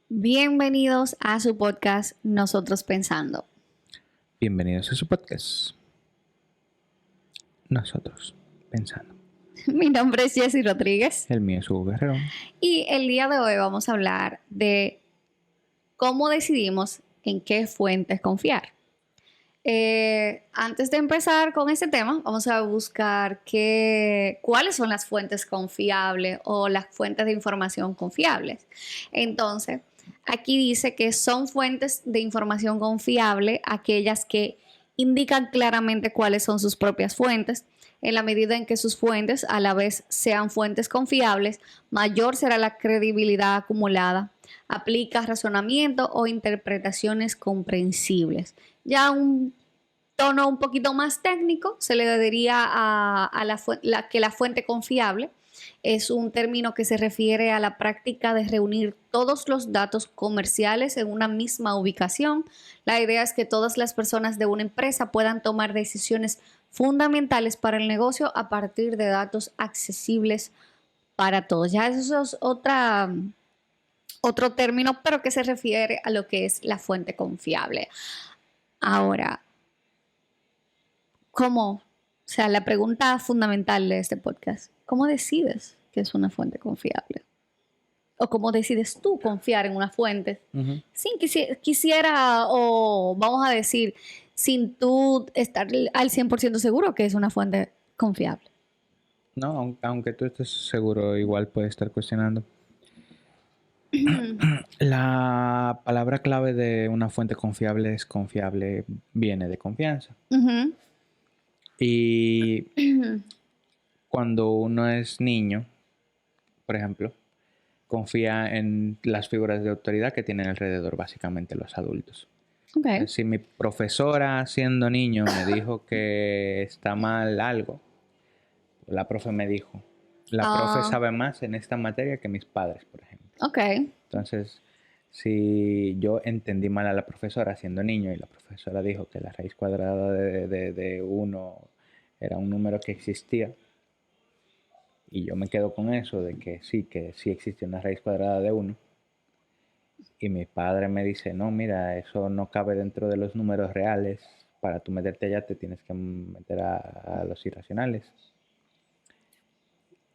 Bienvenidos a su podcast Nosotros Pensando. Bienvenidos a su podcast. Nosotros Pensando. Mi nombre es Jessy Rodríguez El mío es Hugo Guerrero. y el día de hoy vamos a hablar de cómo decidimos en qué fuentes confiar. Antes de empezar con este tema, vamos a buscar cuáles son las fuentes confiables o las fuentes de información confiables. Entonces, aquí dice que son fuentes de información confiable aquellas que indican claramente cuáles son sus propias fuentes. En la medida en que sus fuentes a la vez sean fuentes confiables, mayor será la credibilidad acumulada. Aplica razonamiento o interpretaciones comprensibles. Ya un tono un poquito más técnico se le diría a la fuente confiable es un término que se refiere a la práctica de reunir todos los datos comerciales en una misma ubicación. La idea es que todas las personas de una empresa puedan tomar decisiones fundamentales para el negocio a partir de datos accesibles para todos. Ya eso es otro término, pero que se refiere a lo que es la fuente confiable. Ahora, ¿cómo? O sea, la pregunta fundamental de este podcast, ¿cómo decides que es una fuente confiable? ¿O cómo decides tú confiar en una fuente? Sin quisiera, o vamos a decir, sin tú estar al 100% seguro que es una fuente confiable. No, aunque tú estés seguro, igual puedes estar cuestionando. La palabra clave de una fuente confiable es confiable, viene de confianza. Y cuando uno es niño, por ejemplo, confía en las figuras de autoridad que tienen alrededor, básicamente los adultos. Okay. Si mi profesora siendo niño me dijo que está mal algo, la profe me dijo, la profe sabe más en esta materia que mis padres, por ejemplo. Okay. Entonces, si yo entendí mal a la profesora siendo niño y la profesora dijo que la raíz cuadrada de 1 era un número que existía, y yo me quedo con eso de que sí existe una raíz cuadrada de 1, y mi padre me dice, no, mira, eso no cabe dentro de los números reales, para tú meterte allá te tienes que meter a los irracionales.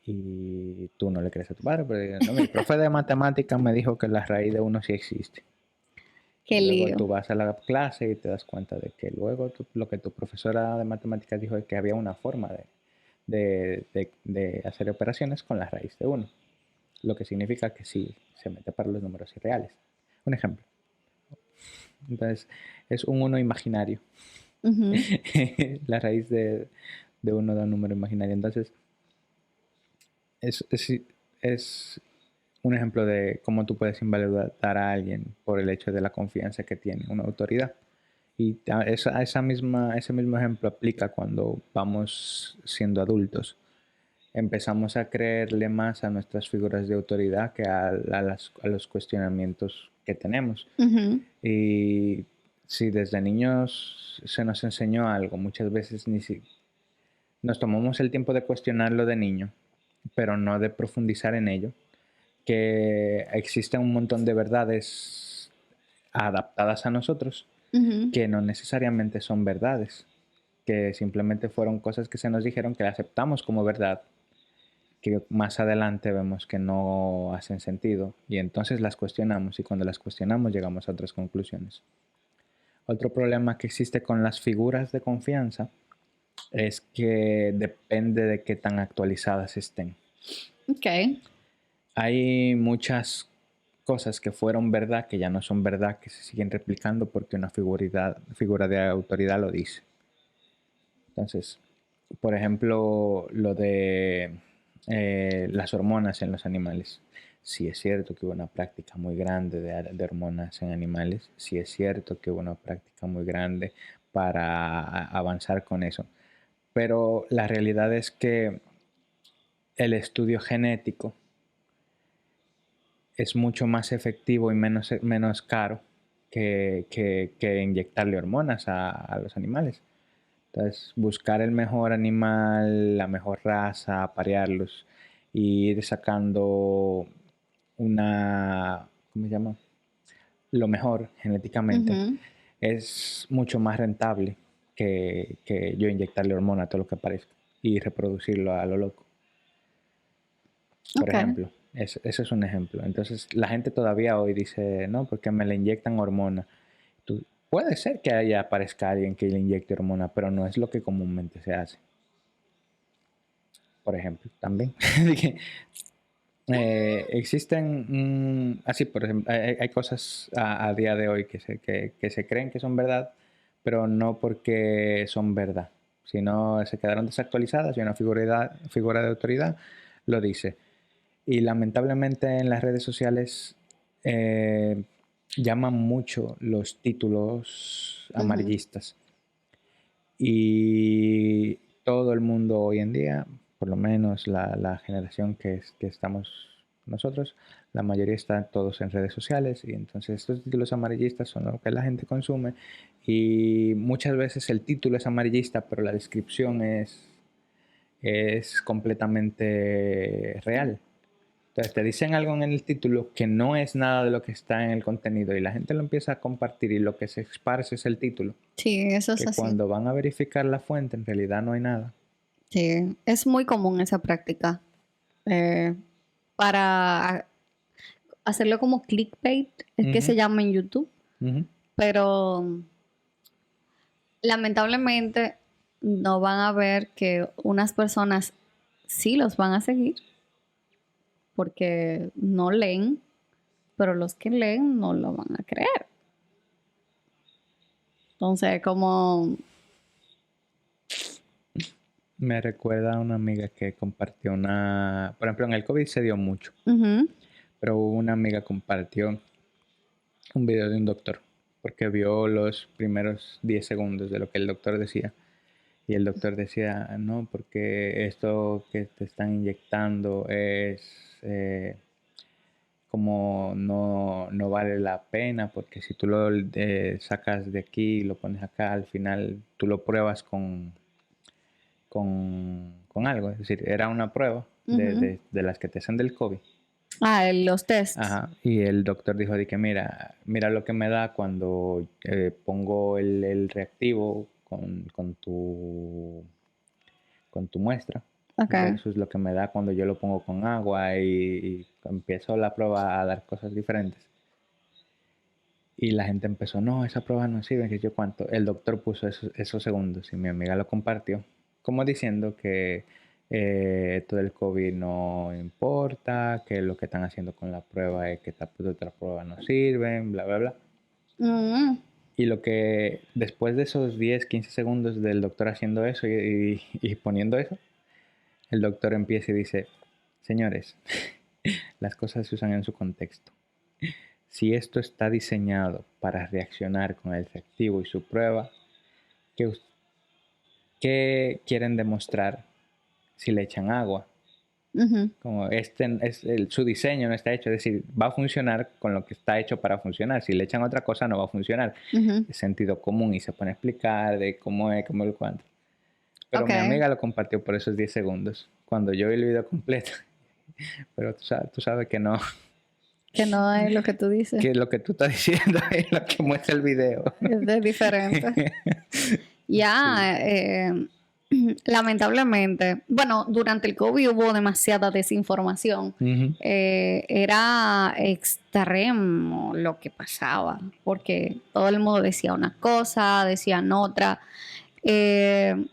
Y tú no le crees a tu padre, pero no, mi profe de matemáticas me dijo que la raíz de 1 sí existe. Qué luego lío. tú vas a la clase y te das cuenta de que luego lo que tu profesora de matemáticas dijo es que había una forma de hacer operaciones con la raíz de 1. Lo que significa que sí se mete para los números irreales. Un ejemplo. Entonces, es un 1 imaginario. La raíz de 1 da un número imaginario. Entonces, es un ejemplo de cómo tú puedes invalidar a alguien por el hecho de la confianza que tiene una autoridad. Y ese mismo ejemplo aplica cuando vamos siendo adultos. Empezamos a creerle más a nuestras figuras de autoridad que a los cuestionamientos que tenemos. Y si desde niños se nos enseñó algo, muchas veces nos tomamos el tiempo de cuestionarlo de niño, pero no de profundizar en ello, que existe un montón de verdades adaptadas a nosotros que no necesariamente son verdades, que simplemente fueron cosas que se nos dijeron que aceptamos como verdad, que más adelante vemos que no hacen sentido y entonces las cuestionamos, y cuando las cuestionamos llegamos a otras conclusiones. Otro problema que existe con las figuras de confianza es que depende de qué tan actualizadas estén. Okay. Hay muchas cosas que fueron verdad, que ya no son verdad, que se siguen replicando porque una figura de autoridad lo dice. Entonces, por ejemplo, lo de las hormonas en los animales. Sí es cierto que hubo una práctica muy grande de hormonas en animales. Sí es cierto que hubo una práctica muy grande para avanzar con eso. Pero la realidad es que el estudio genético es mucho más efectivo y menos caro que inyectarle hormonas a los animales. Entonces, buscar el mejor animal, la mejor raza, aparearlos y ir sacando una ¿cómo se llama? Lo mejor genéticamente, Ujú. es mucho más rentable que yo inyectarle hormona a todo lo que aparezca y reproducirlo a lo loco. Por Ok. ejemplo, eso es un ejemplo. Entonces, la gente todavía hoy dice, no, porque me le inyectan hormona. Puede ser que haya aparezca alguien que le inyecte hormona, pero no es lo que comúnmente se hace. Por ejemplo, también. Existen, así por ejemplo, hay cosas a día de hoy que se creen que son verdad, pero no porque son verdad, sino se quedaron desactualizadas y una figura de autoridad lo dice. Y lamentablemente en las redes sociales llaman mucho los títulos Ujú. amarillistas. Y todo el mundo hoy en día, por lo menos la generación que estamos nosotros, la mayoría están todos en redes sociales y entonces estos títulos amarillistas son lo que la gente consume y muchas veces el título es amarillista, pero la descripción es completamente real. Entonces te dicen algo en el título que no es nada de lo que está en el contenido y la gente lo empieza a compartir y lo que se esparce es el título, Sí, eso es que así. cuando van a verificar la fuente en realidad no hay nada. Sí, es muy común esa práctica. eh, para hacerlo como clickbait, es que Ujú, se llama en YouTube, ujú. pero lamentablemente no van a ver que unas personas sí los van a seguir porque no leen, pero los que leen no lo van a creer. Entonces, como... Me recuerda a una amiga que compartió por ejemplo, en el COVID se dio mucho, Ujú. pero una amiga compartió un video de un doctor porque vio los primeros 10 segundos de lo que el doctor decía. Y el doctor decía, no, porque esto que te están inyectando es como no vale la pena, porque si tú lo sacas de aquí y lo pones acá, al final tú lo pruebas con algo. Es decir, era una prueba Ujú. de las que te hacen del COVID. Ah, los tests. Ajá. Y el doctor dijo de que mira lo que me da cuando pongo el reactivo con tu muestra Ok. versus lo que me da cuando yo lo pongo con agua y empiezo la prueba a dar cosas diferentes. Y la gente empezó, no, esa prueba no sirve, que yo cuánto. El doctor puso esos segundos y mi amiga lo compartió, como diciendo que todo el COVID no importa, que lo que están haciendo con la prueba es que otras pruebas no sirven, bla, bla, bla. Mm. Y lo que después de esos 10 15 segundos del doctor haciendo eso y poniendo eso, el doctor empieza y dice, señores, las cosas se usan en su contexto. Si esto está diseñado para reaccionar con el reactivo y su prueba, ¿qué, qué quieren demostrar si le echan agua? Ujú. Como su diseño no está hecho, es decir, va a funcionar con lo que está hecho para funcionar. Si le echan otra cosa, no va a funcionar. Ujú. Es sentido común y se pone a explicar de cómo es, cómo el cuánto. Pero Ok. mi amiga lo compartió por esos 10 segundos, cuando yo vi el video completo. Pero tú sabes que no, Que no es lo que tú dices. que lo que tú estás diciendo es lo que muestra el video. Es de diferente. Sí. Ya, lamentablemente, bueno, durante el COVID hubo demasiada desinformación. Ujú. Era extremo lo que pasaba, porque todo el mundo decía una cosa, decían otra. Eh,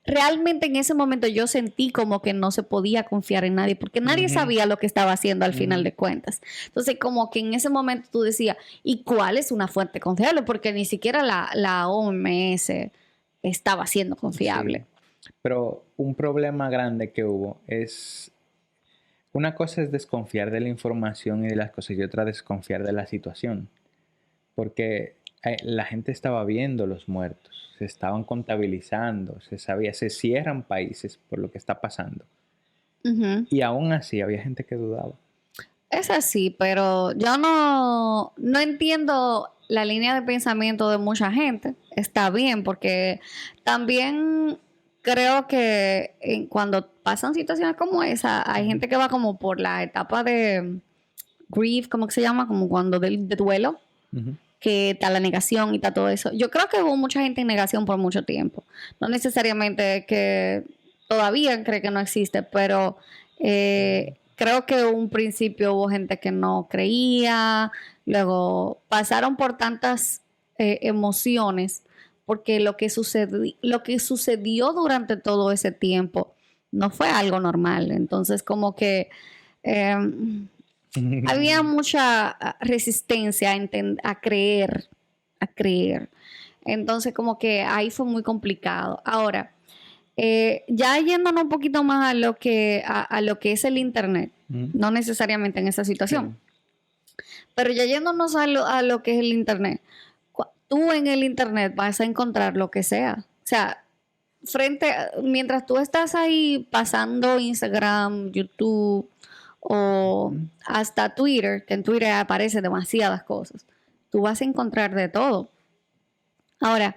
Realmente en ese momento yo sentí como que no se podía confiar en nadie, porque nadie Ujú, sabía lo que estaba haciendo al final ujú. de cuentas. Entonces, como que en ese momento tú decías, ¿y cuál es una fuente confiable? Porque ni siquiera la OMS estaba siendo Sí. confiable. Pero un problema grande que hubo una cosa es desconfiar de la información y de las cosas y otra desconfiar de la situación. Porque la gente estaba viendo los muertos, se estaban contabilizando, se sabía, se cierran países por lo que está pasando. Ujú. Y aún así había gente que dudaba. Es así, pero yo no entiendo la línea de pensamiento de mucha gente. Está bien, porque también creo que cuando pasan situaciones como esa, hay Ujú. gente que va como por la etapa grief, ¿cómo que se llama? Como cuando de duelo, que está la negación y está todo eso. Yo creo que hubo mucha gente en negación por mucho tiempo. No necesariamente que todavía cree que no existe, pero creo que un principio hubo gente que no creía, luego pasaron por tantas emociones, porque lo que sucedió durante todo ese tiempo no fue algo normal. Entonces, como que había mucha resistencia a creer, a creer. Entonces, como que ahí fue muy complicado. Ahora, ya yéndonos un poquito más a lo que es el Internet, no necesariamente en esa situación, pero ya yéndonos a lo que es el Internet, tú en el Internet vas a encontrar lo que sea. O sea, mientras tú estás ahí pasando Instagram, YouTube o hasta Twitter, que en Twitter aparece demasiadas cosas, tú vas a encontrar de todo. Ahora,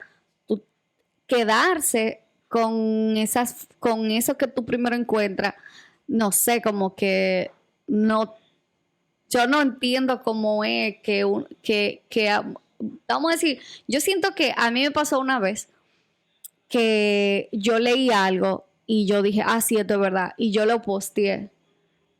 quedarse con eso que tú primero encuentras, no sé, como que no, yo no entiendo cómo es vamos a decir, yo siento que a mí me pasó una vez que yo leí algo y yo dije, ah, sí, esto es verdad, y yo lo posteé.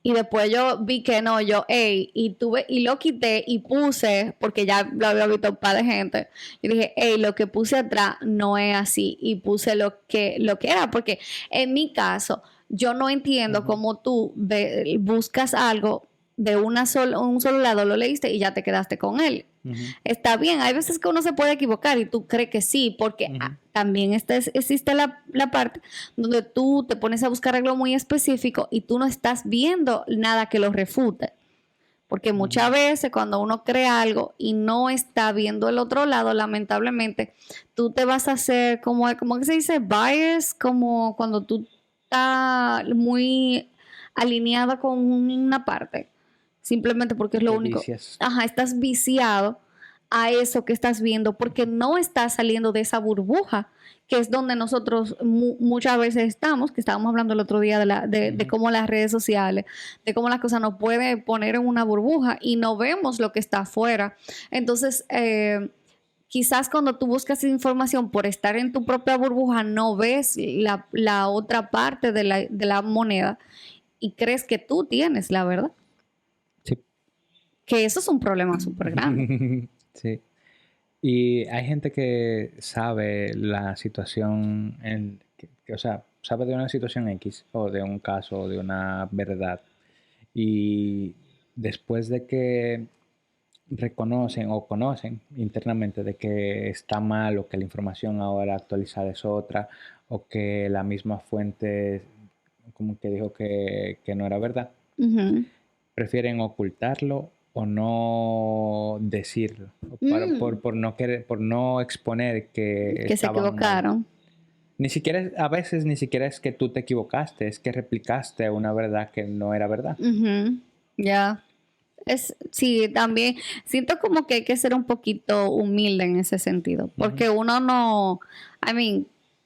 Y después yo vi que no, y lo quité y puse, porque ya lo había visto un par de gente, y dije, lo que puse atrás no es así, y puse lo que era, porque en mi caso, yo no entiendo cómo tú buscas algo de un solo lado, lo leíste y ya te quedaste con él. Está bien, hay veces que uno se puede equivocar y tú crees que sí, porque también existe la parte donde tú te pones a buscar algo muy específico y tú no estás viendo nada que lo refute. Porque muchas veces cuando uno cree algo y no está viendo el otro lado, lamentablemente, tú te vas a hacer como que se dice bias, como cuando tú estás muy alineado con una parte, simplemente porque es lo único. Estás viciado a eso que estás viendo porque no estás saliendo de esa burbuja, que es donde nosotros muchas veces estamos, que estábamos hablando el otro día de cómo las redes sociales, de cómo las cosas nos pueden poner en una burbuja y no vemos lo que está afuera. Entonces, quizás cuando tú buscas información por estar en tu propia burbuja, no ves la otra parte de la moneda y crees que tú tienes la verdad. Sí. Que eso es un problema súper grande. Sí. Y hay gente que sabe la situación, o sea, sabe de una situación X o de un caso o de una verdad. Y después de que reconocen o conocen internamente de que está mal o que la información ahora actualizada es otra o que la misma fuente como que dijo que no era verdad, prefieren ocultarlo o no decirlo por no exponer que se equivocaron. Ni siquiera a veces es que tú te equivocaste, es que replicaste una verdad que no era verdad. Ya. Sí, también siento como que hay que ser un poquito humilde en ese sentido, porque uno no,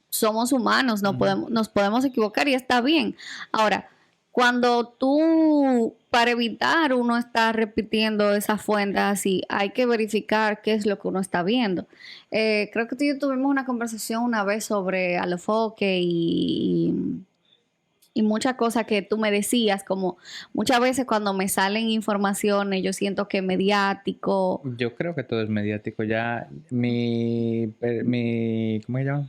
somos humanos, nos podemos equivocar y está bien. Ahora, cuando tú, para evitar uno estar repitiendo esas fuentes así, hay que verificar qué es lo que uno está viendo. Creo que tú y yo tuvimos una conversación una vez sobre Alofoque y muchas cosas que tú me decías, como muchas veces cuando me salen informaciones, yo siento que es mediático. Yo creo que todo es mediático. Ya ¿cómo se llama?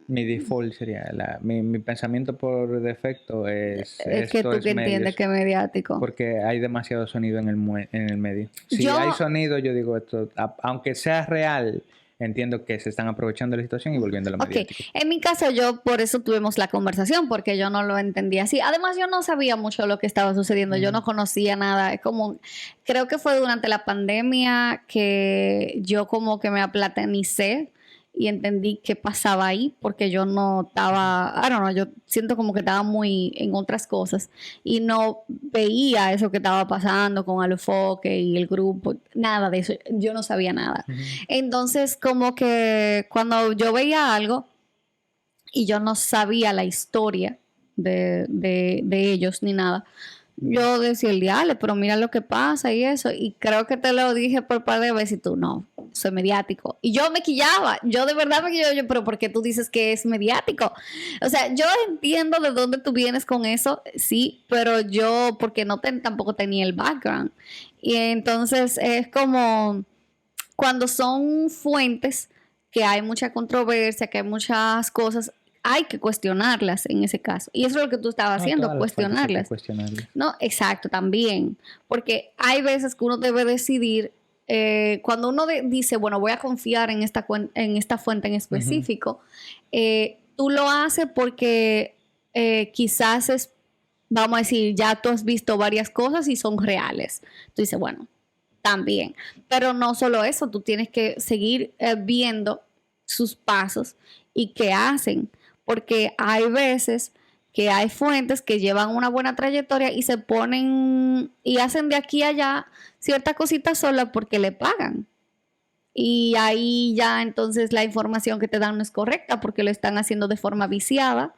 Mi default sería, mi pensamiento por defecto es que tú que entiendes que es mediático. Porque hay demasiado sonido en el medio. Si hay sonido, yo digo esto, aunque sea real, entiendo que se están aprovechando de la situación y volviéndolo mediático. En mi caso, yo por eso tuvimos la conversación, porque yo no lo entendía así. Además, yo no sabía mucho de lo que estaba sucediendo, yo no conocía nada. Es como, creo que fue durante la pandemia que yo como que me aplatanicé y entendí qué pasaba ahí, porque yo no estaba, yo siento como que estaba muy en otras cosas y no veía eso que estaba pasando con Alofoque y el grupo, nada de eso, yo no sabía nada. Entonces, como que cuando yo veía algo y yo no sabía la historia de ellos ni nada, Yo decía el diablo, pero mira lo que pasa y eso. Y creo que te lo dije por par de veces y tú no, soy mediático. Y yo me quillaba, yo de verdad me quillaba, yo, pero ¿por qué tú dices que es mediático? O sea, yo entiendo de dónde tú vienes con eso, sí, pero yo, porque tampoco tenía el background. Y entonces es como cuando son fuentes que hay mucha controversia, que hay muchas cosas, hay que cuestionarlas en ese caso. Y eso es lo que tú estabas No, haciendo, todas las fuentes hay que cuestionarlas. cuestionarlas. No, exacto, también. Porque hay veces que uno debe decidir, cuando uno dice, bueno, voy a confiar en esta fuente en Ujú. específico, tú lo haces porque quizás vamos a decir, ya tú has visto varias cosas y son reales. Tú dices, bueno, también. Pero no solo eso, tú tienes que seguir viendo sus pasos y qué hacen. Porque hay veces que hay fuentes que llevan una buena trayectoria y se ponen y hacen de aquí a allá ciertas cositas solas porque le pagan. Y ahí ya entonces la información que te dan no es correcta porque lo están haciendo de forma viciada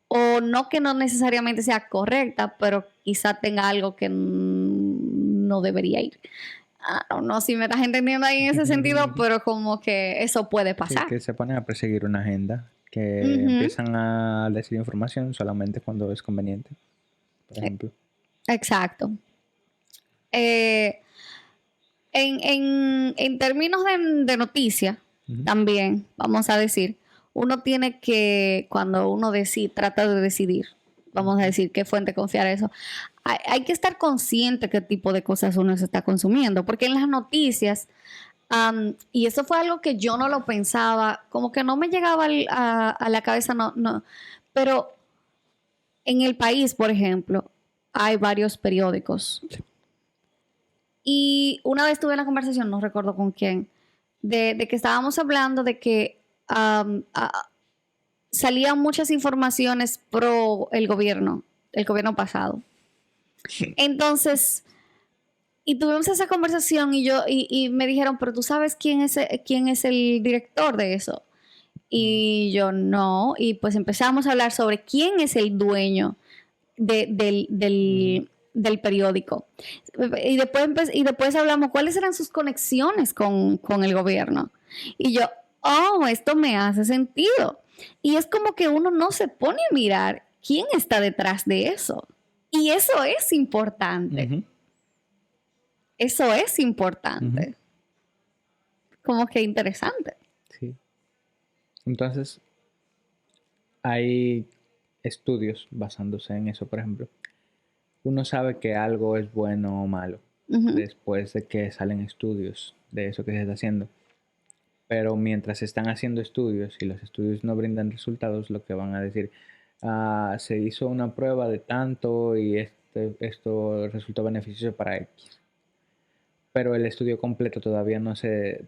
o no que no necesariamente sea correcta, pero quizá tenga algo que no debería ir. No si me estás entendiendo ahí en ese sentido, pero como que eso puede Sí, pasar. que se ponen a perseguir una agenda, que Ujú, empiezan a decir información solamente cuando es conveniente, por e- ejemplo. exacto. Eh, en términos de noticias, Ujú. también, vamos a decir, uno tiene que, cuando uno trata de decidir, vamos a Ujú. decir qué fuente confiar a eso, hay que estar consciente qué tipo de cosas uno se está consumiendo, porque en las noticias, y eso fue algo que yo no lo pensaba, como que no me llegaba a la cabeza, no, no, pero en el país, por ejemplo, hay varios periódicos. Y una vez tuve una conversación, no recuerdo con quién, de que estábamos hablando de que salían muchas informaciones pro el gobierno pasado. Entonces, y tuvimos esa conversación y me dijeron, pero tú sabes quién es el director de eso. Y yo no, y pues empezamos a hablar sobre quién es el dueño Ujú. del periódico. Y después hablamos cuáles eran sus conexiones con el gobierno. Y yo, oh, esto me hace sentido. Y es como que uno no se pone a mirar quién está detrás de eso. Y eso es importante. Ujú. Eso es Ujú. importante. Como que interesante. Sí. Entonces, hay estudios basándose en eso, por ejemplo. Uno sabe que algo es bueno o malo Ujú. después de que salen estudios de eso que se está haciendo. Pero mientras se están haciendo estudios y los estudios no brindan resultados, lo que van a decir, se hizo una prueba de tanto y esto resultó beneficioso para X. Pero el estudio completo todavía no se,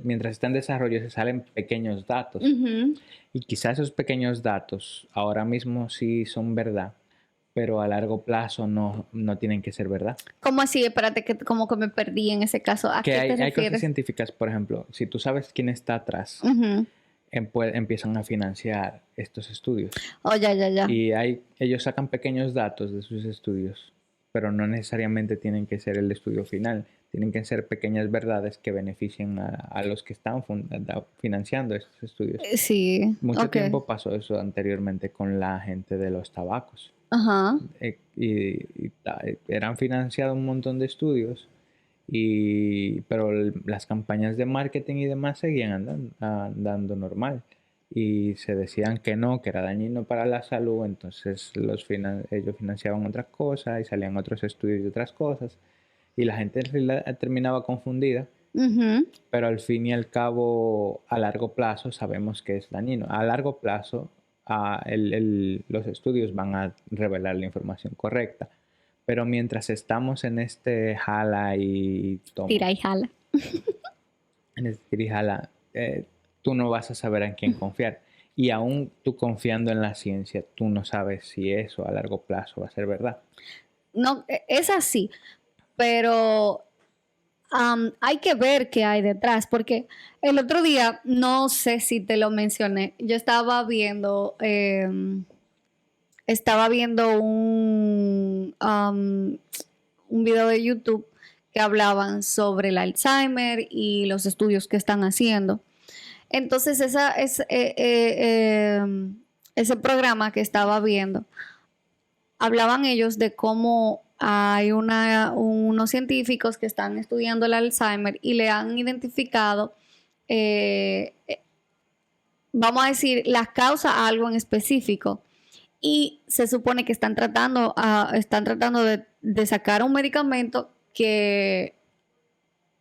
mientras está en desarrollo se salen pequeños datos. Ujú. Y quizás esos pequeños datos ahora mismo sí son verdad, pero a largo plazo no tienen que ser verdad. ¿Cómo así? Espérate, que como que me perdí en ese caso. ¿A Que qué te hay cosas refieres? científicas, por ejemplo, si tú sabes quién está atrás, Ujú. empiezan a financiar estos estudios. Oh, ya, ya, ya. Y ellos sacan pequeños datos de sus estudios, pero no necesariamente tienen que ser el estudio final. Tienen que ser pequeñas verdades que beneficien a los que están financiando estos estudios. Sí, Mucho ok. tiempo pasó eso anteriormente con la gente de los tabacos. Ajá. Eran financiados un montón de estudios, pero las campañas de marketing y demás seguían andando normal. Y se decían que no, que era dañino para la salud, entonces ellos financiaban otras cosas y salían otros estudios de otras cosas. Y la gente terminaba confundida, Ujú. pero al fin y al cabo, a largo plazo sabemos que es dañino. A largo plazo, los estudios van a revelar la información correcta. Pero mientras estamos en este jala y toma, Tira y jala. en este tira y jala, tú no vas a saber en quién confiar. Y aún tú confiando en la ciencia, tú no sabes si eso a largo plazo va a ser verdad. No, es así, pero hay que ver qué hay detrás, porque el otro día, no sé si te lo mencioné, yo estaba viendo estaba viendo un video de YouTube que hablaban sobre el Alzheimer y los estudios que están haciendo. Entonces, ese programa que estaba viendo, hablaban ellos de cómo hay unos científicos que están estudiando el Alzheimer y le han identificado, vamos a decir, las causas a algo en específico. Y se supone que están tratando de sacar un medicamento que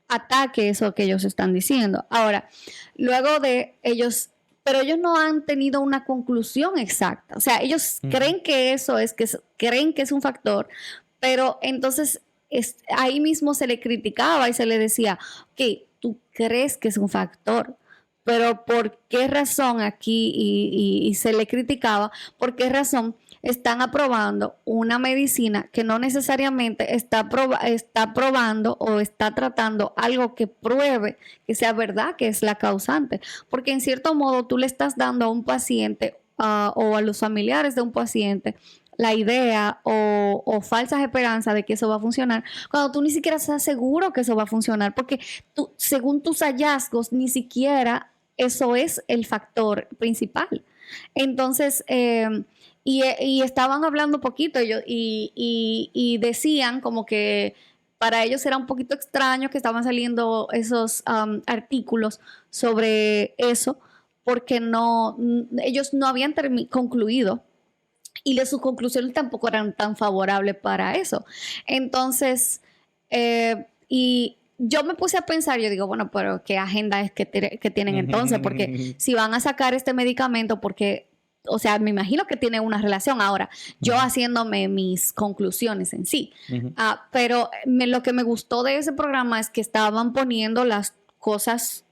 ataque eso que ellos están diciendo. Ahora, luego de ellos, pero ellos no han tenido una conclusión exacta. O sea, ellos creen que eso es, creen que es un factor, pero entonces ahí mismo se le criticaba y se le decía, ok, tú crees que es un factor, pero ¿por qué razón aquí? Y se le criticaba, ¿por qué razón están aprobando una medicina que no necesariamente está probando o está tratando algo que pruebe que sea verdad que es la causante? Porque en cierto modo tú le estás dando a un paciente o a los familiares de un paciente la idea o falsas esperanzas de que eso va a funcionar, cuando tú ni siquiera estás seguro que eso va a funcionar, porque tú, según tus hallazgos, ni siquiera eso es el factor principal. Entonces, y estaban hablando un poquito y decían como que para ellos era un poquito extraño que estaban saliendo esos artículos sobre eso, porque ellos no habían concluido y sus conclusiones tampoco eran tan favorables para eso. Entonces, y yo me puse a pensar, yo digo, bueno, pero ¿qué agenda es que tienen entonces? Porque si van a sacar este medicamento, porque, o sea, me imagino que tiene una relación. Ahora, yo haciéndome mis conclusiones en sí. Pero lo que me gustó de ese programa es que estaban poniendo las cosas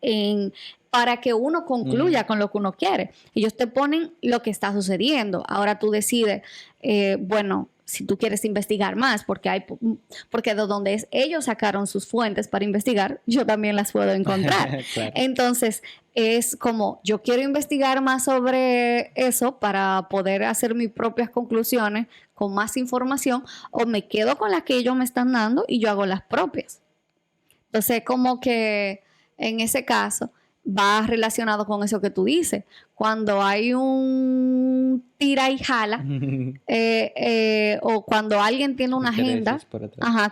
para que uno concluya con lo que uno quiere. Ellos te ponen lo que está sucediendo. Ahora tú decides, bueno, si tú quieres investigar más, porque de donde ellos sacaron sus fuentes para investigar, yo también las puedo encontrar. Claro. Entonces, es como, yo quiero investigar más sobre eso para poder hacer mis propias conclusiones con más información, o me quedo con las que ellos me están dando y yo hago las propias. Entonces, como que en ese caso va relacionado con eso que tú dices. Cuando hay un tira y jala, o cuando alguien tiene una agenda,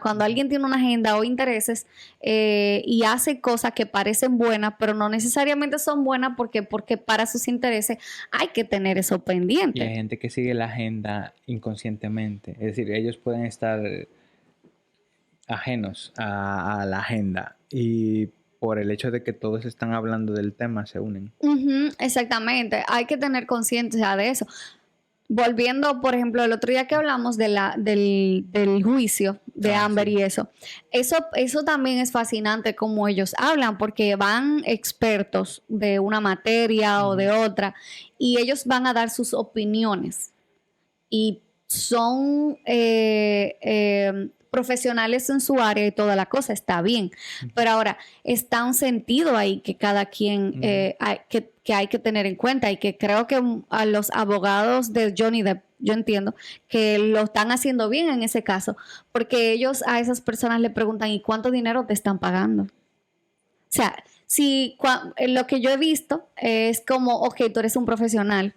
cuando alguien tiene una agenda o intereses y hace cosas que parecen buenas, pero no necesariamente son buenas porque para sus intereses hay que tener eso pendiente. Y hay gente que sigue la agenda inconscientemente. Es decir, ellos pueden estar ajenos a la agenda y por el hecho de que todos están hablando del tema, se unen. Exactamente, hay que tener conciencia de eso. Volviendo, por ejemplo, el otro día que hablamos del juicio de Amber y eso también es fascinante como ellos hablan, porque van expertos de una materia o de otra, y ellos van a dar sus opiniones. Y son profesionales en su área y toda la cosa, está bien. Pero ahora, está un sentido ahí que cada quien, que hay que tener en cuenta, y que creo que a los abogados de Johnny Depp, yo entiendo que lo están haciendo bien en ese caso, porque ellos a esas personas le preguntan, ¿y cuánto dinero te están pagando? O sea, lo que yo he visto es como, ok, tú eres un profesional,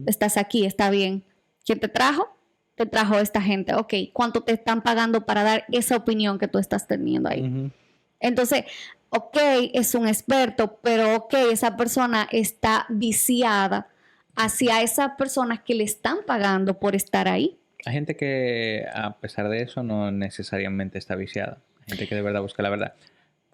estás aquí, está bien. ¿Quién te trajo? Te trajo esta gente. Ok, ¿cuánto te están pagando para dar esa opinión que tú estás teniendo ahí? Entonces, ok, es un experto, pero ok, esa persona está viciada hacia esas personas que le están pagando por estar ahí. Hay gente que, a pesar de eso, no necesariamente está viciada. Hay gente que de verdad busca la verdad.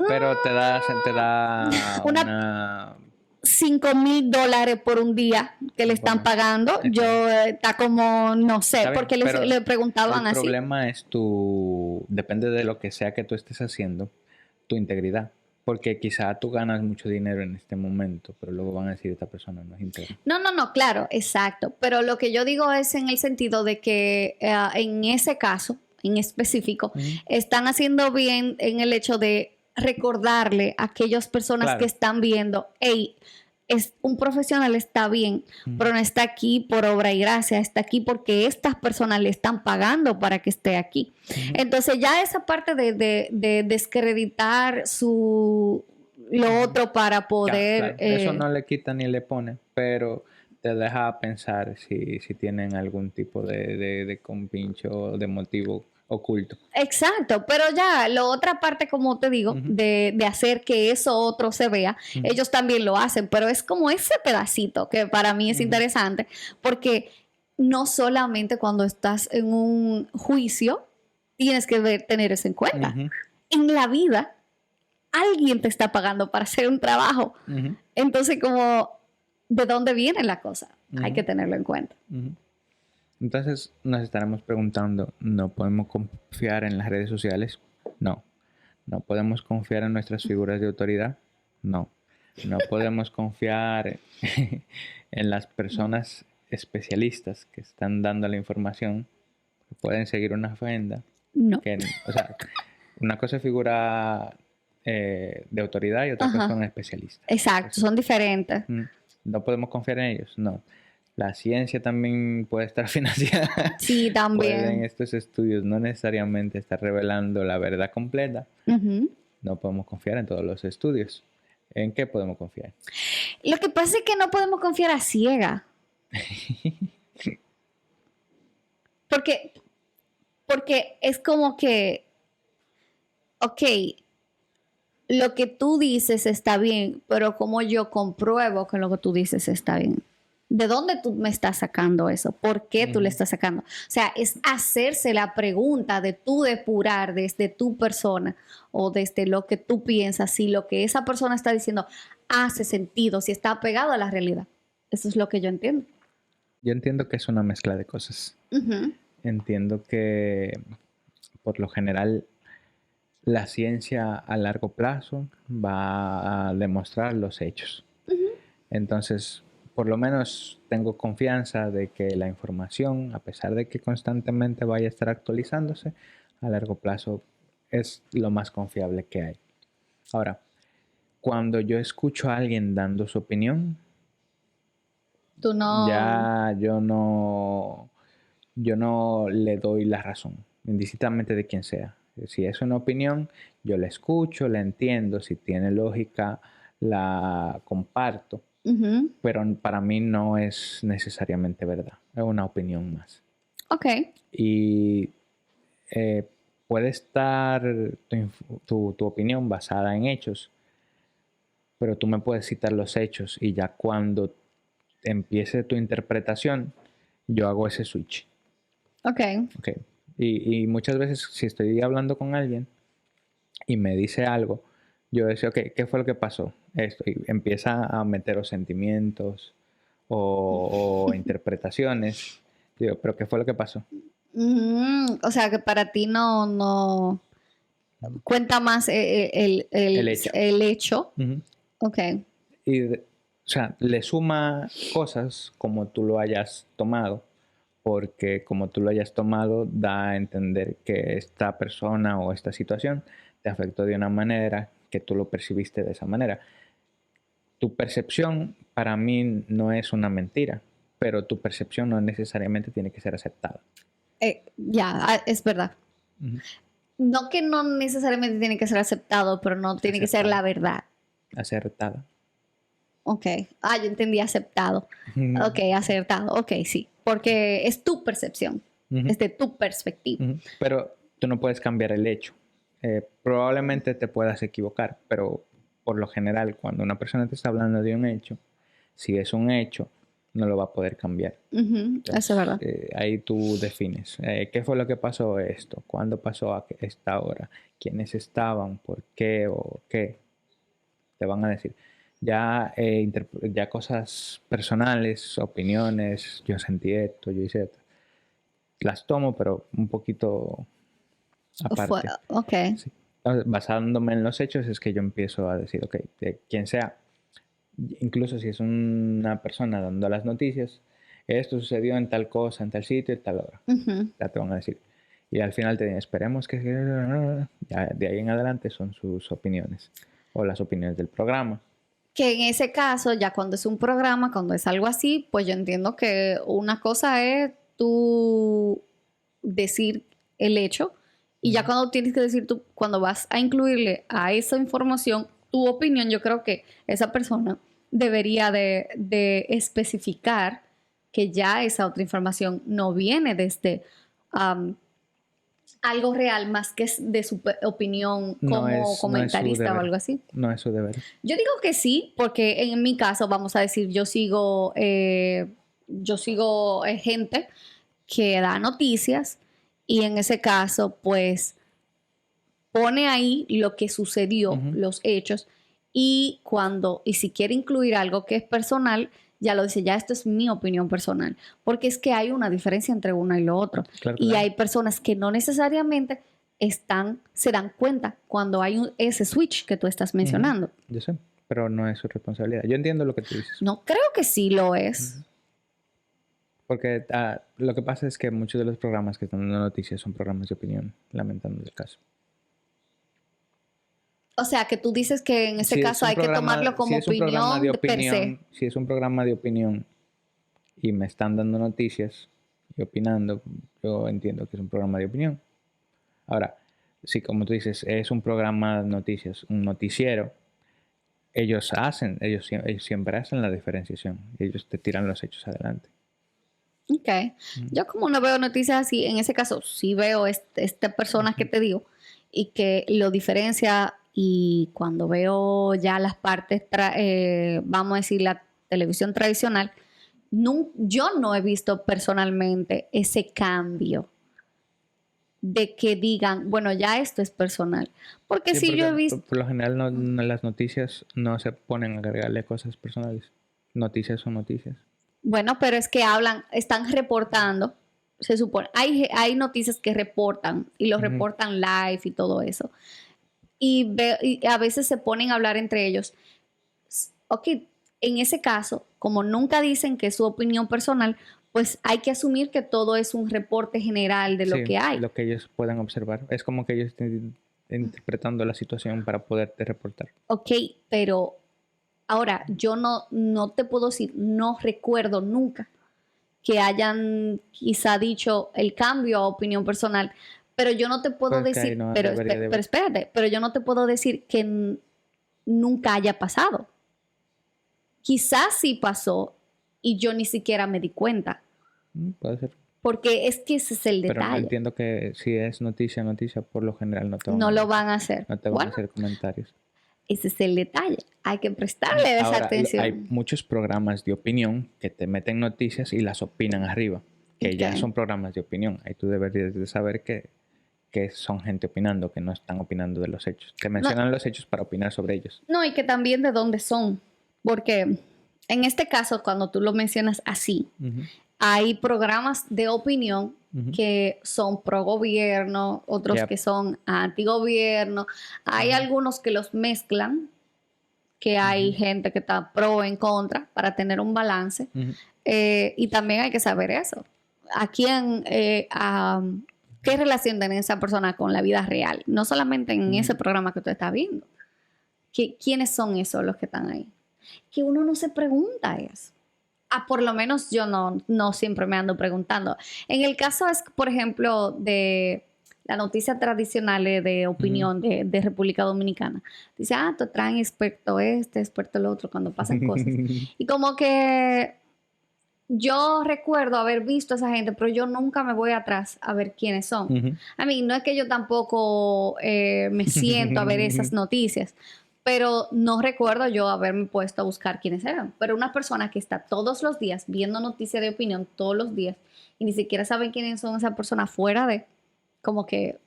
Pero te da una $5,000 por un día que le están pagando. Yo está como, no sé, porque le preguntaban así. El problema es depende de lo que sea que tú estés haciendo, tu integridad. Porque quizá tú ganas mucho dinero en este momento, pero luego van a decir, esta persona no es íntegra. No, claro, exacto. Pero lo que yo digo es en el sentido de que en ese caso, en específico, están haciendo bien en el hecho de recordarle a aquellas personas que están viendo, hey, es un profesional, está bien, pero no está aquí por obra y gracia, está aquí porque estas personas le están pagando para que esté aquí. Entonces ya esa parte de descreditar lo otro para poder... Claro. Eso no le quita ni le pone, pero te deja pensar si tienen algún tipo de compincho o de motivo oculto. Exacto, pero ya la otra parte, como te digo, de hacer que eso otro se vea, ellos también lo hacen, pero es como ese pedacito que para mí es interesante, porque no solamente cuando estás en un juicio tienes que tener eso en cuenta. En la vida, alguien te está pagando para hacer un trabajo. Entonces, como, ¿de dónde viene la cosa? Hay que tenerlo en cuenta. Entonces nos estaremos preguntando, ¿no podemos confiar en las redes sociales? No. ¿No podemos confiar en nuestras figuras de autoridad? No. ¿No podemos confiar en las personas especialistas que están dando la información? Que pueden seguir una agenda. No. O sea, una cosa es figura de autoridad y otra cosa son especialistas. Exacto, son diferentes. ¿No podemos confiar en ellos? No. La ciencia también puede estar financiada. Sí, también. Pueden estos estudios no necesariamente estar revelando la verdad completa. No podemos confiar en todos los estudios. ¿En qué podemos confiar? Lo que pasa es que no podemos confiar a ciega. Porque es como que, ok, lo que tú dices está bien, pero como yo compruebo que lo que tú dices está bien. ¿De dónde tú me estás sacando eso? ¿Por qué tú le estás sacando? O sea, es hacerse la pregunta de tú depurar desde tu persona o desde lo que tú piensas, si lo que esa persona está diciendo hace sentido, si está apegado a la realidad. Eso es lo que yo entiendo. Yo entiendo que es una mezcla de cosas. Entiendo que por lo general la ciencia a largo plazo va a demostrar los hechos. Entonces, por lo menos tengo confianza de que la información, a pesar de que constantemente vaya a estar actualizándose, a largo plazo es lo más confiable que hay. Ahora, cuando yo escucho a alguien dando su opinión, tú no... ya yo no le doy la razón, indistintamente de quién sea. Si es una opinión, yo la escucho, la entiendo, si tiene lógica, la comparto. Pero para mí no es necesariamente verdad, es una opinión más. Ok. Y puede estar tu opinión basada en hechos, pero tú me puedes citar los hechos y ya cuando empiece tu interpretación, yo hago ese switch. Ok. Y muchas veces si estoy hablando con alguien y me dice algo, yo decía, ok, ¿qué fue lo que pasó? Esto, y empieza a meter los sentimientos o interpretaciones. Digo, ¿pero qué fue lo que pasó? O sea, que para ti no cuenta más el hecho. El hecho. Ok. Y, o sea, le suma cosas como tú lo hayas tomado, porque como tú lo hayas tomado da a entender que esta persona o esta situación te afectó de una manera que tú lo percibiste de esa manera. Tu percepción para mí no es una mentira, pero tu percepción no necesariamente tiene que ser aceptada. Es verdad. No que no necesariamente tiene que ser aceptado, pero no tiene que ser la verdad. Acertada. Ok. Yo entendí aceptado. Ok, acertado. Ok, sí. Porque es tu percepción. Es de tu perspectiva. Pero tú no puedes cambiar el hecho. Probablemente te puedas equivocar, pero por lo general, cuando una persona te está hablando de un hecho, si es un hecho, no lo va a poder cambiar. Entonces, eso es verdad. Ahí tú defines. ¿Qué fue lo que pasó esto? ¿Cuándo pasó a esta hora? ¿Quiénes estaban? ¿Por qué? ¿O qué? Te van a decir. Ya cosas personales, opiniones, yo sentí esto, yo hice esto. Las tomo, pero un poquito aparte. Ok. Sí. Basándome en los hechos es que yo empiezo a decir, ok, de quien sea, incluso si es una persona dando las noticias, esto sucedió en tal cosa, en tal sitio, en tal hora. Ya te van a decir. Y al final te dicen, esperemos que... Ya, de ahí en adelante son sus opiniones o las opiniones del programa. Que en ese caso, ya cuando es un programa, cuando es algo así, pues yo entiendo que una cosa es tú decir el hecho y ya cuando tienes que decir tú, cuando vas a incluirle a esa información tu opinión, yo creo que esa persona debería de especificar que ya esa otra información no viene desde algo real más que de su opinión como comentarista o algo así. No es su deber. Yo digo que sí, porque en mi caso, vamos a decir, yo sigo gente que da noticias y en ese caso, pues, pone ahí lo que sucedió, los hechos, y si quiere incluir algo que es personal, ya lo dice, ya esto es mi opinión personal, porque es que hay una diferencia entre uno y lo otro. Claro, y hay personas que no necesariamente se dan cuenta cuando hay ese switch que tú estás mencionando. Yo sé, pero no es su responsabilidad. Yo entiendo lo que tú dices. No creo que sí lo es. Porque lo que pasa es que muchos de los programas que están dando noticias son programas de opinión, lamentando el caso. O sea, que tú dices que en ese caso hay que tomarlo como opinión per se. Si es un programa de opinión y me están dando noticias y opinando, yo entiendo que es un programa de opinión. Ahora, si como tú dices, es un programa de noticias, un noticiero, ellos siempre hacen la diferenciación. Ellos te tiran los hechos adelante. Ok. Yo como no veo noticias así, en ese caso sí veo esta persona que te digo y que lo diferencia. Y cuando veo ya las partes, vamos a decir, la televisión tradicional, yo no he visto personalmente ese cambio de que digan, bueno, ya esto es personal. Porque sí, yo he visto... Por lo general las noticias no se ponen a agregarle cosas personales. Noticias son noticias. Bueno, pero es que están reportando, se supone. Hay noticias que reportan y lo reportan live y todo eso. Y a veces se ponen a hablar entre ellos. Ok, en ese caso, como nunca dicen que es su opinión personal, pues hay que asumir que todo es un reporte general de lo que hay. Lo que ellos puedan observar. Es como que ellos estén interpretando la situación para poderte reportar. Ok, pero ahora yo no te puedo decir, no recuerdo nunca que hayan quizá dicho el cambio a opinión personal. Pero yo no te puedo decir, pero espérate, pero yo no te puedo decir que nunca haya pasado. Quizás sí pasó y yo ni siquiera me di cuenta. Puede ser. Porque es que ese es el detalle. Pero entiendo que si es noticia, por lo general no lo van a hacer. No te van a hacer comentarios. Ese es el detalle. Hay que prestarle esa atención. Hay muchos programas de opinión que te meten noticias y las opinan arriba. Que ya son programas de opinión. Ahí tú deberías de saber que son gente opinando, que no están opinando de los hechos. Que mencionan los hechos para opinar sobre ellos. No, y que también de dónde son. Porque en este caso, cuando tú lo mencionas así, hay programas de opinión que son pro gobierno, otros que son anti gobierno. Hay algunos que los mezclan, que hay gente que está pro en contra para tener un balance. Y también hay que saber eso. ¿A quién... ¿Qué relación tiene esa persona con la vida real? No solamente en ese programa que tú estás viendo. ¿Quiénes son esos los que están ahí? Que uno no se pregunta eso. Por lo menos yo no siempre me ando preguntando. En el caso, por ejemplo, de la noticia tradicional de opinión de República Dominicana. Dice, te traen experto experto el otro, cuando pasan cosas. Y como que... Yo recuerdo haber visto a esa gente, pero yo nunca me voy atrás a ver quiénes son. A mí, no es que yo tampoco me siento a ver esas noticias, pero no recuerdo yo haberme puesto a buscar quiénes eran. Pero una persona que está todos los días viendo noticias de opinión, todos los días, y ni siquiera saben quiénes son esas personas fuera de, como que...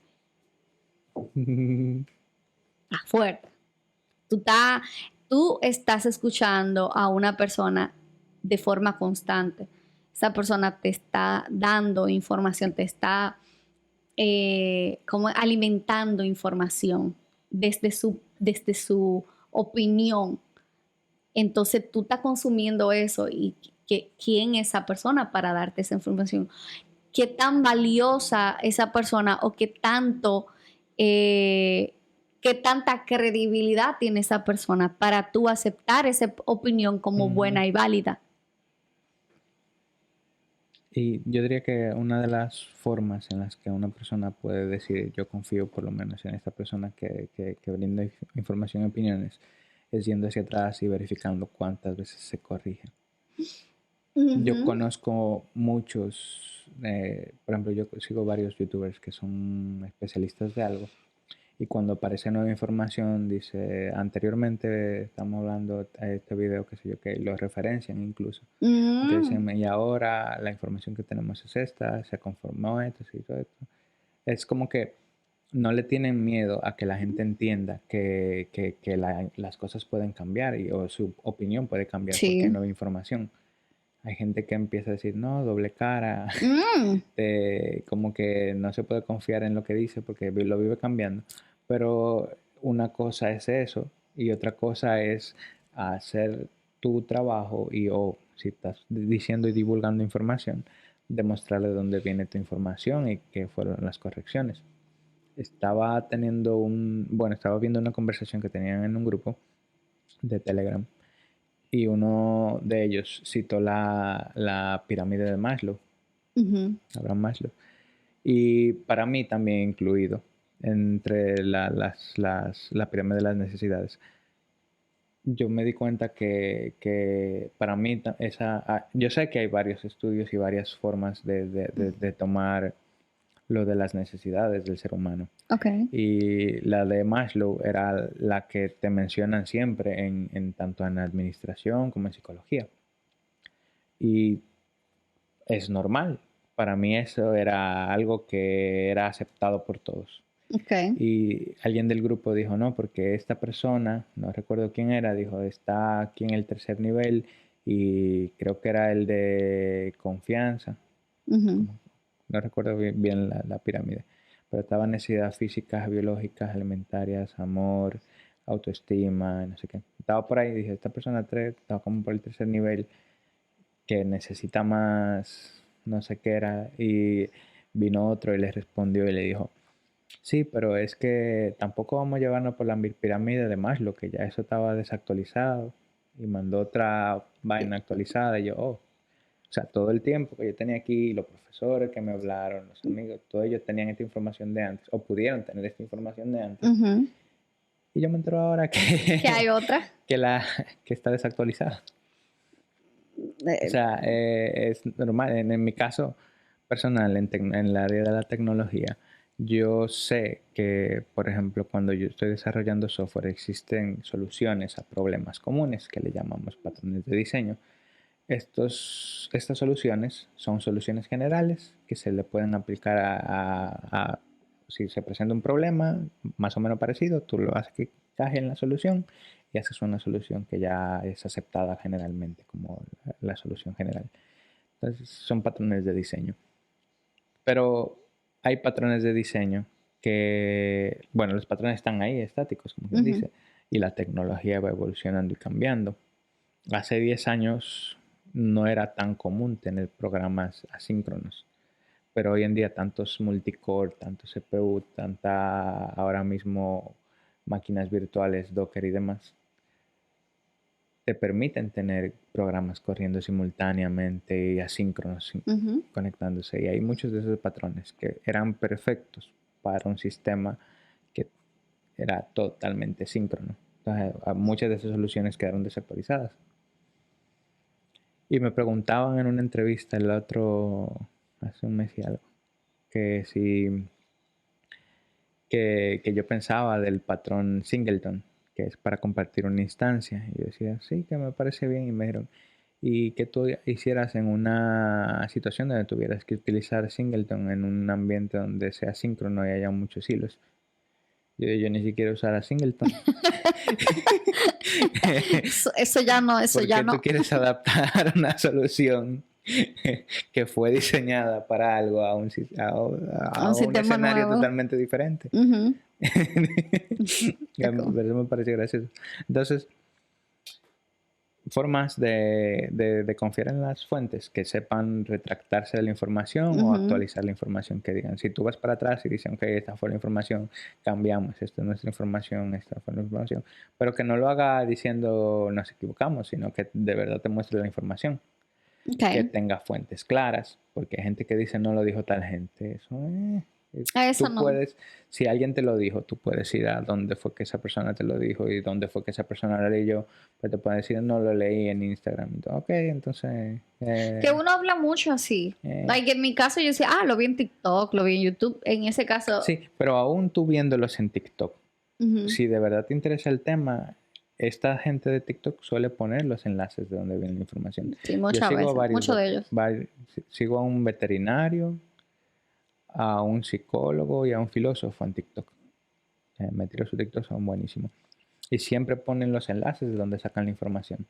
fuerte. Tú estás escuchando a una persona de forma constante. Esa persona te está dando información, te está como alimentando información desde su opinión. Entonces tú estás consumiendo eso y ¿quién es esa persona para darte esa información? ¿Qué tan valiosa esa persona o qué tanto qué tanta credibilidad tiene esa persona para tú aceptar esa opinión como buena y válida. Y yo diría que una de las formas en las que una persona puede decir yo confío por lo menos en esta persona que brinda información y opiniones es yendo hacia atrás y verificando cuántas veces se corrige. Yo conozco muchos, por ejemplo, yo sigo varios youtubers que son especialistas de algo y cuando aparece nueva información dice anteriormente estamos hablando de este video, qué sé yo, que lo referencian incluso. Entonces dicen, y ahora la información que tenemos es esta, se conformó esto, y todo esto. Es como que no le tienen miedo a que la gente entienda que las cosas pueden cambiar o su opinión puede cambiar porque hay nueva información. Hay gente que empieza a decir, no, doble cara, como que no se puede confiar en lo que dice porque lo vive cambiando. Pero una cosa es eso y otra cosa es hacer tu trabajo o si estás diciendo y divulgando información, demostrarle de dónde viene tu información y qué fueron las correcciones. Estaba viendo una conversación que tenían en un grupo de Telegram y uno de ellos citó la pirámide de Maslow, Abraham Maslow, y para mí también incluido entre la pirámide de las necesidades. Yo me di cuenta que para mí yo sé que hay varios estudios y varias formas de tomar lo de las necesidades del ser humano. Y la de Maslow era la que te mencionan siempre en tanto en administración como en psicología. Y es normal. Para mí eso era algo que era aceptado por todos. Y alguien del grupo dijo, no, porque esta persona, no recuerdo quién era, dijo, está aquí en el tercer nivel y creo que era el de confianza. No recuerdo bien la pirámide, pero estaba necesidades físicas, biológicas, alimentarias, amor, autoestima, no sé qué. Estaba por ahí, dije, esta persona estaba como por el tercer nivel que necesita más, no sé qué era, y vino otro y le respondió y le dijo, sí, pero es que tampoco vamos a llevarnos por la pirámide de Maslow, que ya eso estaba desactualizado, y mandó otra vaina actualizada, y yo, o sea, todo el tiempo que yo tenía aquí, los profesores que me hablaron, los amigos, todos ellos tenían esta información de antes, o pudieron tener esta información de antes. Y yo me entero ahora que hay otra. que está desactualizada. O sea, es normal. En mi caso personal, en el área de la tecnología, yo sé que, por ejemplo, cuando yo estoy desarrollando software, existen soluciones a problemas comunes que le llamamos patrones de diseño. Estas soluciones son soluciones generales que se le pueden aplicar si se presenta un problema más o menos parecido, tú lo haces que encaje en la solución y haces una solución que ya es aceptada generalmente como la solución general. Entonces son patrones de diseño. Pero hay patrones de diseño que, bueno, los patrones están ahí estáticos, como quien dice, y la tecnología va evolucionando y cambiando. Hace 10 años no era tan común tener programas asíncronos, pero hoy en día tantos multicore, tanto CPU, ahora mismo máquinas virtuales, Docker y demás, te permiten tener programas corriendo simultáneamente y asíncronos conectándose. Y hay muchos de esos patrones que eran perfectos para un sistema que era totalmente síncrono. Entonces, muchas de esas soluciones quedaron desactualizadas. Y me preguntaban en una entrevista hace un mes y algo, que yo pensaba del patrón Singleton, que es para compartir una instancia. Y yo decía, sí, que me parece bien. Y me dijeron, y que tú hicieras en una situación donde tuvieras que utilizar Singleton en un ambiente donde sea síncrono y haya muchos hilos. Yo ni siquiera usara Singleton. Eso ya no. Porque tú quieres adaptar una solución que fue diseñada para algo a un escenario nuevo, totalmente diferente. Pero eso me pareció gracioso. Entonces, formas de confiar en las fuentes, que sepan retractarse de la información o actualizar la información que digan. Si tú vas para atrás y dicen, ok, esta fue la información, cambiamos, esta es nuestra información, esta fue la información, pero que no lo haga diciendo nos equivocamos, sino que de verdad te muestre la información, que tenga fuentes claras, porque hay gente que dice no lo dijo tal gente, Eso tú no. puedes, si alguien te lo dijo, tú puedes ir a dónde fue que esa persona te lo dijo y dónde fue que esa persona lo leyó, pero te pueden decir, no lo leí en Instagram. Entonces, ok, entonces... Que uno habla mucho así. Like en mi caso yo decía, lo vi en TikTok, lo vi en YouTube. En ese caso... Sí, pero aún tú viéndolos en TikTok, si de verdad te interesa el tema, esta gente de TikTok suele poner los enlaces de donde viene la información. Sí, muchas veces, muchos de ellos. Sigo a un veterinario, a un psicólogo y a un filósofo en TikTok. Me tiro su TikTok, son buenísimos. Y siempre ponen los enlaces de donde sacan la información.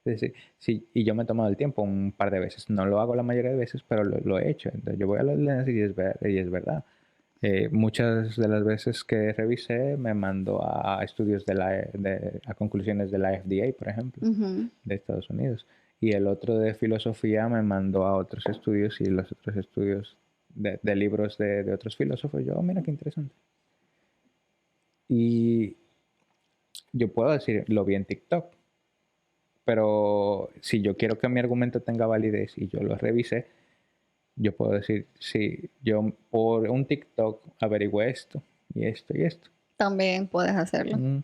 Es decir, sí, y yo me he tomado el tiempo un par de veces. No lo hago la mayoría de veces, pero lo he hecho. Entonces yo voy a los enlaces y es verdad. Muchas de las veces que revisé me mandó a estudios a conclusiones de la FDA, por ejemplo, de Estados Unidos. Y el otro de filosofía me mandó a otros estudios y los otros estudios de libros de otros filósofos. Yo, mira qué interesante. Y yo puedo decir, lo vi en TikTok, pero si yo quiero que mi argumento tenga validez y yo lo revisé, yo puedo decir, sí, yo por un TikTok averigüé esto y esto y esto. También puedes hacerlo.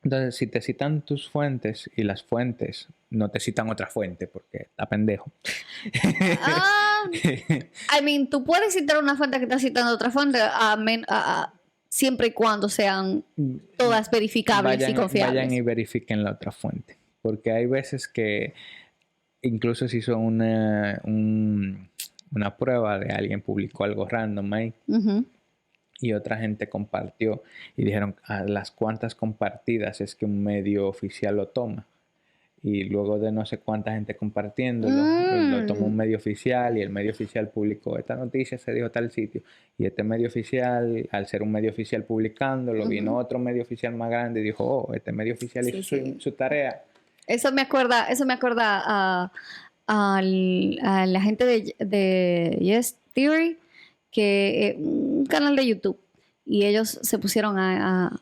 Entonces, si te citan tus fuentes y las fuentes no te citan otra fuente porque está pendejo. Tú puedes citar una fuente que está citando otra fuente siempre y cuando sean todas verificables y confiables. Vayan y verifiquen la otra fuente. Porque hay veces que incluso se hizo una prueba de alguien publicó algo random ahí y otra gente compartió y dijeron a las cuantas compartidas es que un medio oficial lo toma. Y luego de no sé cuánta gente compartiéndolo, lo tomó un medio oficial y el medio oficial publicó esta noticia, se dijo tal sitio. Y este medio oficial, al ser un medio oficial publicándolo, vino otro medio oficial más grande y dijo, oh, este medio oficial hizo su tarea. Eso me acuerda a la gente de Yes Theory, que un canal de YouTube, y ellos se pusieron a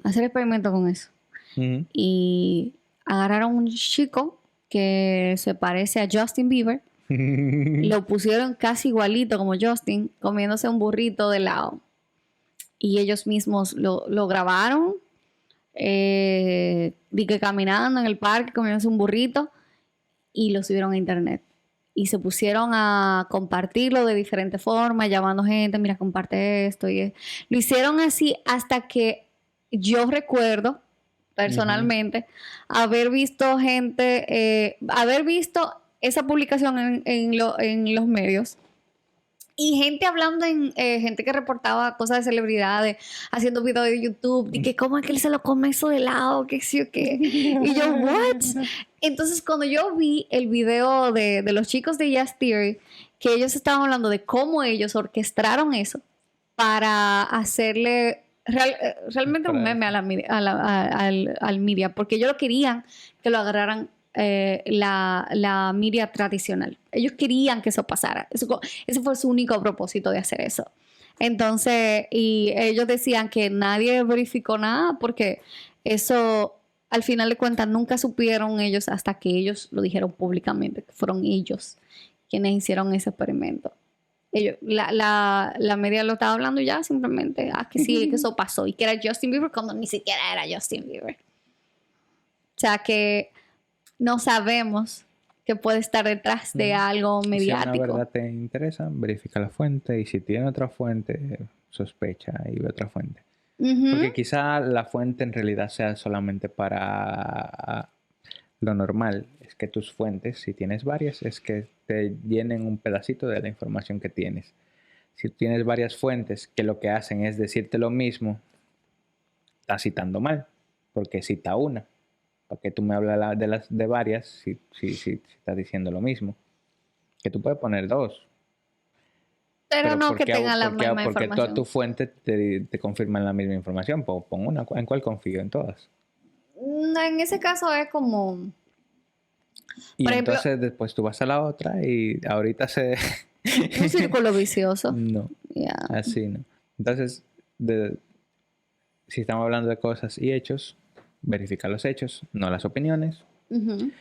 hacer experimentos con eso. Y agarraron un chico que se parece a Justin Bieber, lo pusieron casi igualito como Justin, comiéndose un burrito de helado. Y ellos mismos lo grabaron, que caminando en el parque, comiéndose un burrito, y lo subieron a internet. Y se pusieron a compartirlo de diferentes formas, llamando gente, mira, comparte esto. Lo hicieron así hasta que yo recuerdo personalmente haber visto gente, haber visto esa publicación en los medios y gente hablando gente que reportaba cosas de celebridades, haciendo videos de YouTube, de que cómo es que él se lo come eso de lado, que sí o qué. Y yo, ¿what? Entonces, cuando yo vi el video de los chicos de Yes Theory, que ellos estaban hablando de cómo ellos orquestaron eso para hacerle realmente un meme al media, porque ellos lo querían que lo agarraran la media tradicional. Ellos querían que eso pasara. Ese fue su único propósito de hacer eso. Entonces, y ellos decían que nadie verificó nada porque eso, al final de cuentas, nunca supieron ellos hasta que ellos lo dijeron públicamente, que fueron ellos quienes hicieron ese experimento. La media lo estaba hablando ya simplemente que sí, que eso pasó y que era Justin Bieber cuando ni siquiera era Justin Bieber. O sea que no sabemos qué puede estar detrás de algo mediático. Si una verdad te interesa, verifica la fuente y si tiene otra fuente, sospecha y ve otra fuente. Porque quizá la fuente en realidad sea solamente para lo normal. Es que tus fuentes, si tienes varias, es que te llenen un pedacito de la información que tienes. Si tienes varias fuentes que lo que hacen es decirte lo mismo, estás citando mal, porque cita una. ¿Para qué tú me hablas de varias si estás diciendo lo mismo? Que tú puedes poner dos. Pero no que tengan la misma información. Porque todas tus fuentes te confirman la misma información. Pon una. ¿En cuál confío? En todas. En ese caso es como Y Por ejemplo, entonces después tú vas a la otra y ahorita se... un círculo vicioso. No, Ya. así no. Entonces, si estamos hablando de cosas y hechos, verifica los hechos, no las opiniones. Ujú.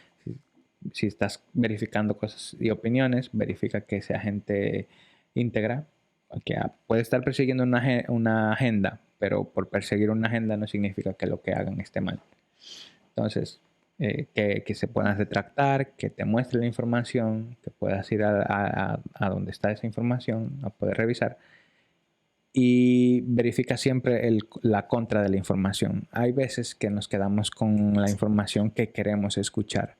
Si estás verificando cosas y opiniones, verifica que sea gente íntegra, que puede estar persiguiendo una agenda, pero por perseguir una agenda no significa que lo que hagan esté mal. Entonces, que se puedan retractar, que te muestre la información, que puedas ir a donde está esa información, a poder revisar. Y verifica siempre la contra de la información. Hay veces que nos quedamos con la información que queremos escuchar.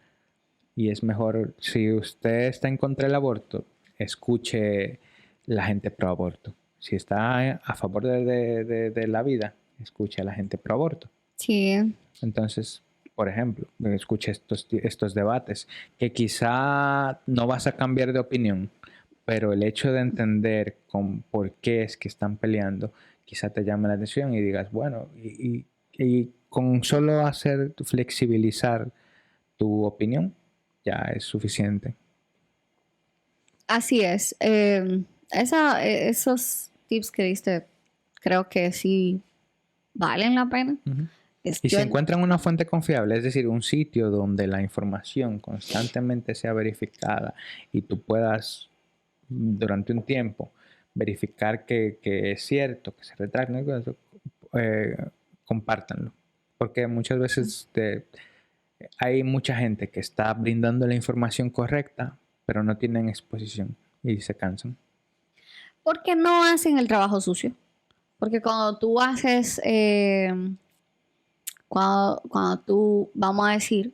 Y es mejor, si usted está en contra del aborto, escuche la gente pro aborto. Si está a favor de la vida, escuche a la gente pro aborto. Sí. Entonces, por ejemplo, escuche estos debates, que quizá no vas a cambiar de opinión, pero el hecho de entender por qué es que están peleando, quizá te llame la atención y digas, bueno, y con solo hacer flexibilizar tu opinión, ya es suficiente. Así es. Esos tips que diste, creo que sí valen la pena. Uh-huh. Y si encuentran una fuente confiable, es decir, un sitio donde la información constantemente sea verificada y tú puedas durante un tiempo verificar que es cierto, que se retracte, compártanlo. Porque muchas veces hay mucha gente que está brindando la información correcta, pero no tienen exposición y se cansan. Porque no hacen el trabajo sucio. Porque cuando tú haces, cuando tú, vamos a decir,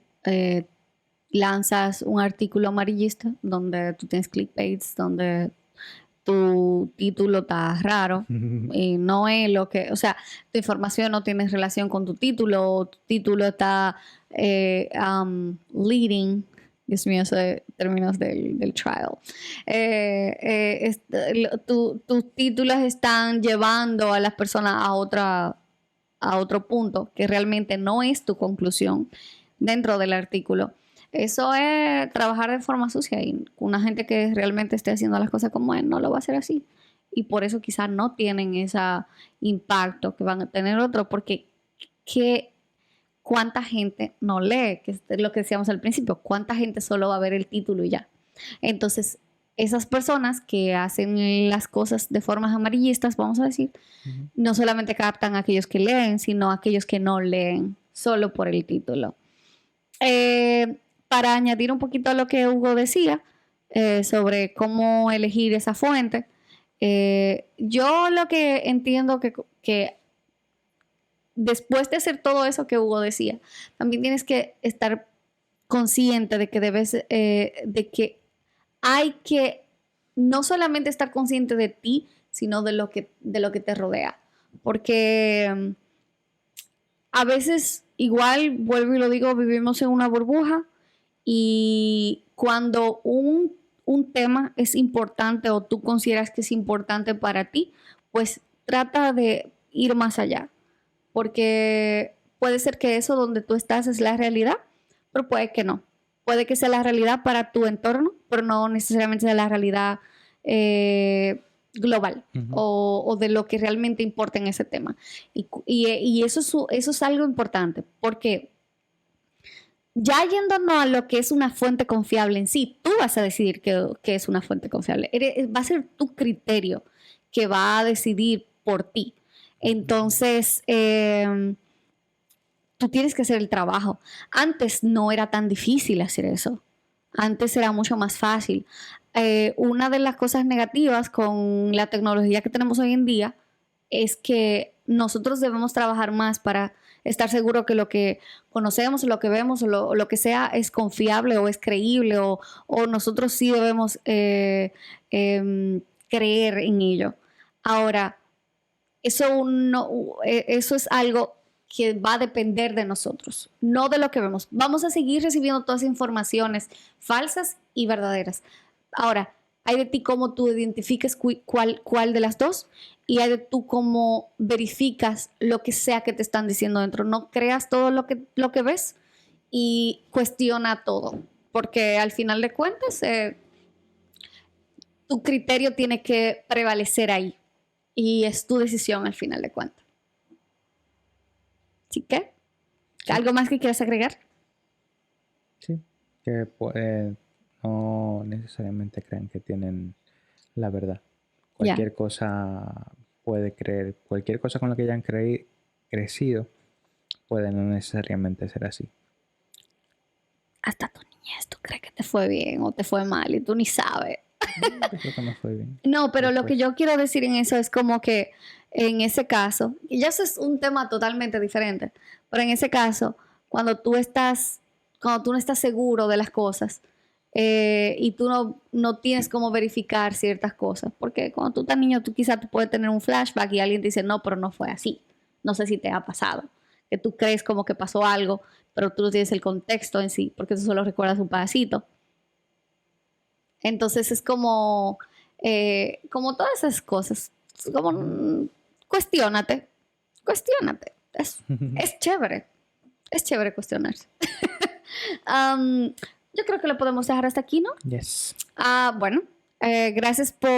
lanzas un artículo amarillista donde tú tienes clickbaits, donde tu título está raro y no es lo que, o sea, tu información no tiene relación con tu título está leading, Dios mío, esos términos del trial. Tus títulos están llevando a las personas a otro punto que realmente no es tu conclusión dentro del artículo. Eso es trabajar de forma sucia y una gente que realmente esté haciendo las cosas como él no lo va a hacer así. Y por eso quizás no tienen ese impacto que van a tener otros, porque ¿cuánta gente no lee? Que es lo que decíamos al principio, ¿cuánta gente solo va a ver el título y ya? Entonces, esas personas que hacen las cosas de formas amarillistas, vamos a decir, no solamente captan a aquellos que leen, sino a aquellos que no leen solo por el título. Para añadir un poquito a lo que Hugo decía sobre cómo elegir esa fuente, yo lo que entiendo que después de hacer todo eso que Hugo decía, también tienes que estar consciente de que de que hay que no solamente estar consciente de ti, sino de lo que te rodea. Porque a veces, igual, vuelvo y lo digo, vivimos en una burbuja y cuando un tema es importante o tú consideras que es importante para ti, pues trata de ir más allá. Porque puede ser que eso donde tú estás es la realidad, pero puede que no. Puede que sea la realidad para tu entorno, pero no necesariamente sea la realidad global o de lo que realmente importa en ese tema. Y eso es algo importante, porque ya yéndonos a lo que es una fuente confiable en sí, tú vas a decidir qué es una fuente confiable. Va a ser tu criterio que va a decidir por ti. Entonces, tú tienes que hacer el trabajo. Antes no era tan difícil hacer eso. Antes era mucho más fácil. Una de las cosas negativas con la tecnología que tenemos hoy en día es que nosotros debemos trabajar más para estar seguros que lo que conocemos, lo que vemos, o lo que sea es confiable o es creíble o nosotros sí debemos creer en ello. Ahora, eso es algo que va a depender de nosotros, no de lo que vemos. Vamos a seguir recibiendo todas informaciones falsas y verdaderas. Ahora, hay de ti cómo tú identifiques cuál de las dos y hay de tú cómo verificas lo que sea que te están diciendo dentro. No creas todo lo que ves y cuestiona todo. porque al final de cuentas tu criterio tiene que prevalecer ahí y es tu decisión al final de cuentas. ¿Sí que? Sí. ¿Algo más que quieras agregar? Sí, que no necesariamente crean que tienen la verdad. Cualquier cosa puede creer, cualquier cosa con la que hayan crecido puede no necesariamente ser así. Hasta tu niñez, ¿tú crees que te fue bien o te fue mal y tú ni sabes? Yo creo que me fue bien. No, pero lo que Después. yo quiero decir en eso es como que en ese caso, y ya eso es un tema totalmente diferente, pero en ese caso, cuando tú no estás seguro de las cosas y tú no tienes cómo verificar ciertas cosas, porque cuando tú estás niño, tú quizás puedes tener un flashback y alguien te dice, no, pero no fue así. No sé si te ha pasado, que tú crees como que pasó algo, pero tú no tienes el contexto en sí, porque tú solo recuerdas un pedacito. Entonces es como todas esas cosas. Es como, cuestiónate. Es chévere. Es chévere cuestionarse. Um, yo creo que lo podemos dejar hasta aquí, ¿no? Yes. Bueno, gracias por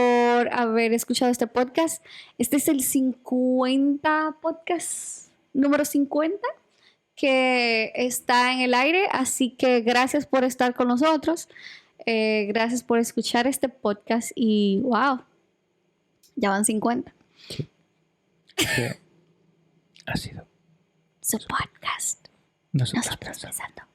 haber escuchado este podcast. Este es el 50 podcast, número 50, que está en el aire. Así que gracias por estar con nosotros. Gracias por escuchar este podcast y wow, ya van 50. Sí. Ha sido Su podcast. nosotros Nosotros pensando. pensando.